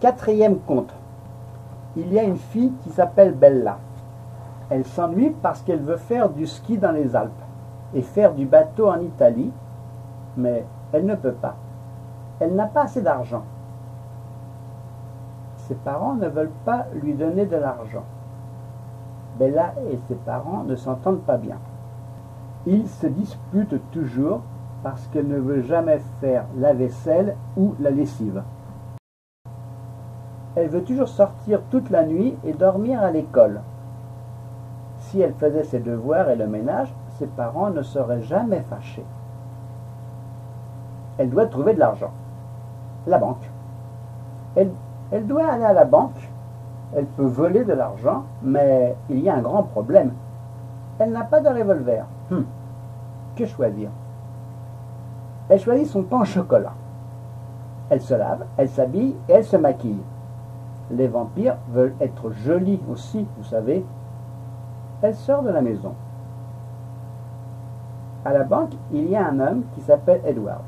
Quatrième conte. Il y a une fille qui s'appelle Bella. Elle s'ennuie parce qu'elle veut faire du ski dans les Alpes et faire du bateau en Italie, mais elle ne peut pas. Elle n'a pas assez d'argent. Ses parents ne veulent pas lui donner de l'argent. Bella et ses parents ne s'entendent pas bien. Ils se disputent toujours parce qu'elle ne veut jamais faire la vaisselle ou la lessive. Elle veut toujours sortir toute la nuit et dormir à l'école. Si elle faisait ses devoirs et le ménage, ses parents ne seraient jamais fâchés. Elle doit trouver de l'argent. La banque. Elle doit aller à la banque. Elle peut voler de l'argent, mais il y a un grand problème. Elle n'a pas de revolver. Que choisir? Elle choisit son pain au chocolat. Elle se lave, elle s'habille et elle se maquille. Les vampires veulent être jolis aussi, vous savez. Elle sort de la maison. À la banque, il y a un homme qui s'appelle Edward.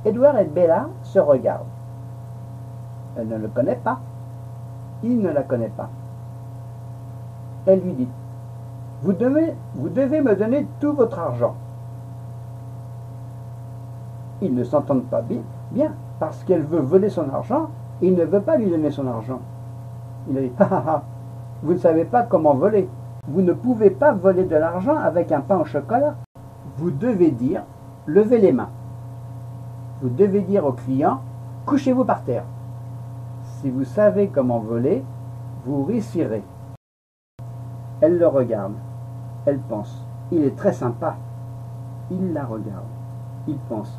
Edward et Bella se regardent. Elle ne le connaît pas. Il ne la connaît pas. Elle lui dit: vous devez me donner tout votre argent. Ils ne s'entendent pas bien parce qu'elle veut voler son argent et il ne veut pas lui donner son argent. Il a dit: vous ne savez pas comment voler. Vous ne pouvez pas voler de l'argent avec un pain au chocolat. Vous devez dire: levez les mains. Vous devez dire au client: couchez-vous par terre. Si vous savez comment voler, vous réussirez. Elle le regarde. Elle pense: il est très sympa. Il la regarde. Il pense: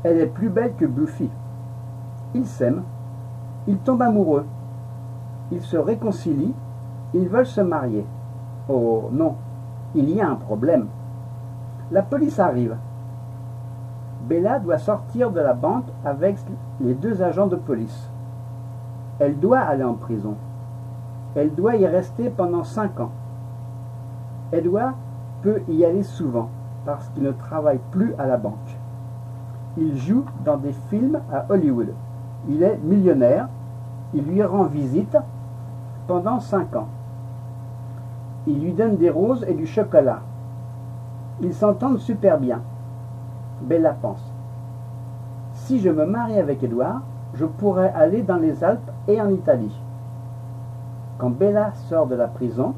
elle est plus belle que Buffy. Ils s'aiment. Ils tombent amoureux. Ils se réconcilient. Ils veulent se marier. Oh non, il y a un problème. La police arrive. Bella doit sortir de la banque avec les deux agents de police. Elle doit aller en prison. Elle doit y rester pendant 5 ans. Edward peut y aller souvent parce qu'il ne travaille plus à la banque. Il joue dans des films à Hollywood. Il est millionnaire. Il lui rend visite pendant 5 ans. Il lui donne des roses et du chocolat. Ils s'entendent super bien. Bella pense: si je me marie avec Edward, je pourrais aller dans les Alpes et en Italie. Quand Bella sort de la prison,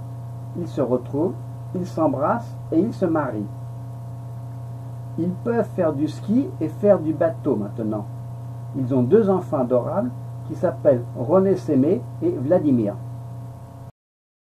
ils se retrouvent, ils s'embrassent et ils se marient. Ils peuvent faire du ski et faire du bateau maintenant. Ils ont 2 enfants adorables qui s'appellent René Sémé et Vladimir.